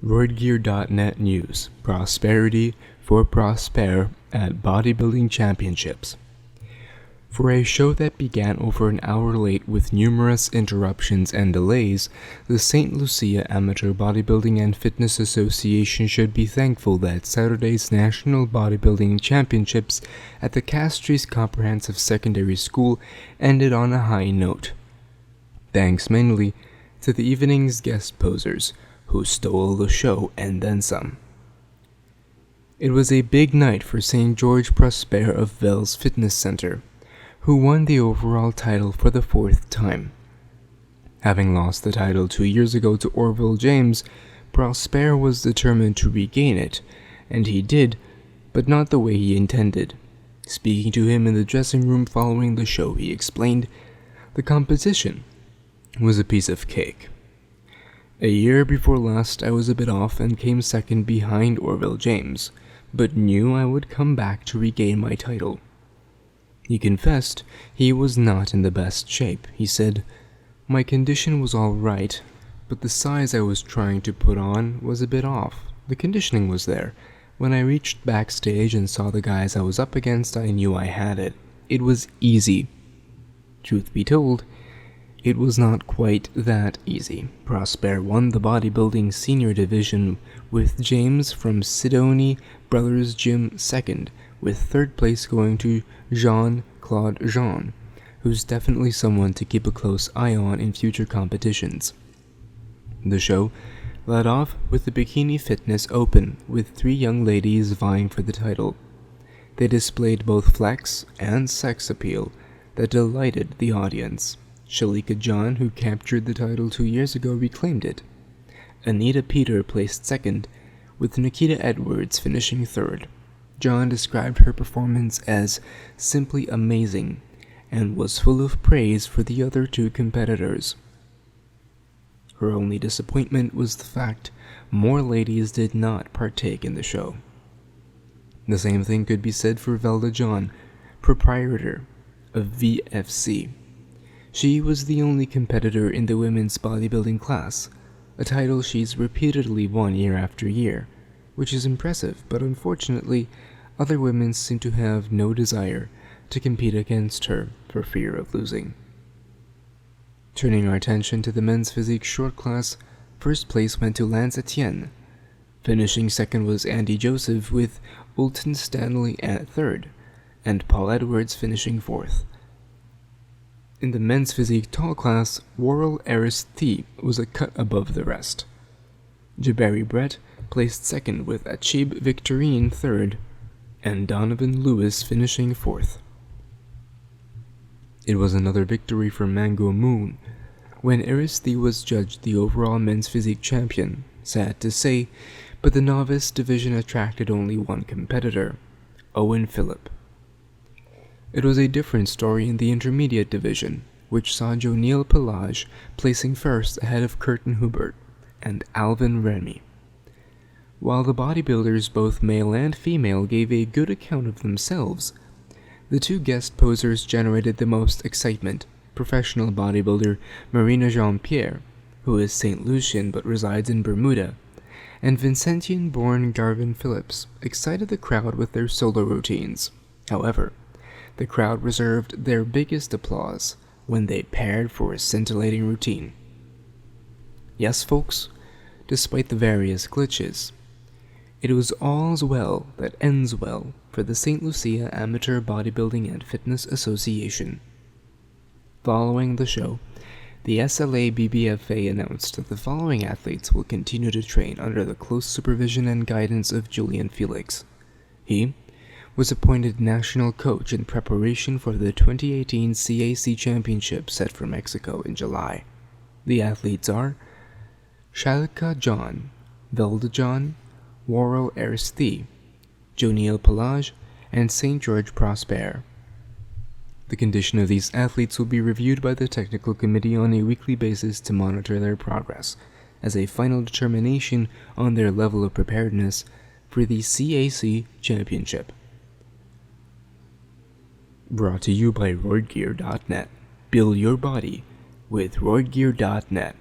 RoidGearNet News: Prosperity for Prospere at Bodybuilding Championships. For a show that began over an hour late with numerous interruptions and delays, the St. Lucia Amateur Bodybuilding and Fitness Association should be thankful that Saturday's National Bodybuilding Championships at the Castries Comprehensive Secondary School ended on a high note. Thanks mainly to the evening's guest posers, who stole the show and then some. It was a big night for St. George Prospere of Vels Fitness Center, who won the overall title for the fourth time. Having lost the title 2 years ago to Orville James, Prospere was determined to regain it, and he did, but not the way he intended. Speaking to him in the dressing room following the show, he explained, "The competition was a piece of cake. A year before last I was a bit off and came second behind Orville James, but knew I would come back to regain my title." He confessed he was not in the best shape. He said, "My condition was all right, but the size I was trying to put on was a bit off. The conditioning was there. When I reached backstage and saw the guys I was up against, I knew I had it. It was easy." Truth be told, it was not quite that easy. Prospere won the bodybuilding senior division with James from Sidoni Brothers Gym second, with third place going to Jean-Claude Jean, who's definitely someone to keep a close eye on in future competitions. The show led off with the Bikini Fitness Open, with 3 young ladies vying for the title. They displayed both flex and sex appeal that delighted the audience. Shalika John, who captured the title 2 years ago, reclaimed it. Anita Peter placed second, with Nikita Edwards finishing third. John described her performance as simply amazing and was full of praise for the other 2 competitors. Her only disappointment was the fact more ladies did not partake in the show. The same thing could be said for Velda John, proprietor of VFC. She was the only competitor in the women's bodybuilding class, a title she's repeatedly won year after year, which is impressive, but unfortunately, other women seem to have no desire to compete against her for fear of losing. Turning our attention to the men's physique short class, first place went to Lance Etienne. Finishing second was Andy Joseph, with Ulton Stanley at third, and Paul Edwards finishing fourth. In the men's physique tall class, Worrell Aristide was a cut above the rest. Jabari Brett placed second, with Achib Victorine third, and Donovan Lewis finishing fourth. It was another victory for Mango Moon, when Aristide was judged the overall men's physique champion. Sad to say, but the novice division attracted only one competitor, Owen Phillip. It was a different story in the intermediate division, which saw Jonil Pelage placing first ahead of Curtin Hubert and Alvin Remy. While the bodybuilders, both male and female, gave a good account of themselves, the 2 guest posers generated the most excitement. Professional bodybuilder Marina Jean-Pierre, who is St. Lucian but resides in Bermuda, and Vincentian-born Garvin Phillips excited the crowd with their solo routines. However, the crowd reserved their biggest applause when they paired for a scintillating routine. Yes, folks, despite the various glitches, it was all's well that ends well for the St. Lucia Amateur Bodybuilding and Fitness Association. Following the show, the SLA-BBFA announced that the following athletes will continue to train under the close supervision and guidance of Julian Felix. He was appointed national coach in preparation for the 2018 CAC Championship set for Mexico in July. The athletes are Shalika John, Velda John, Worrell Aristide, Jonil Pelage, and St. George Prospere. The condition of these athletes will be reviewed by the technical committee on a weekly basis to monitor their progress, as a final determination on their level of preparedness for the CAC Championship. Brought to you by RoidGearNet. Build your body with RoidGearNet.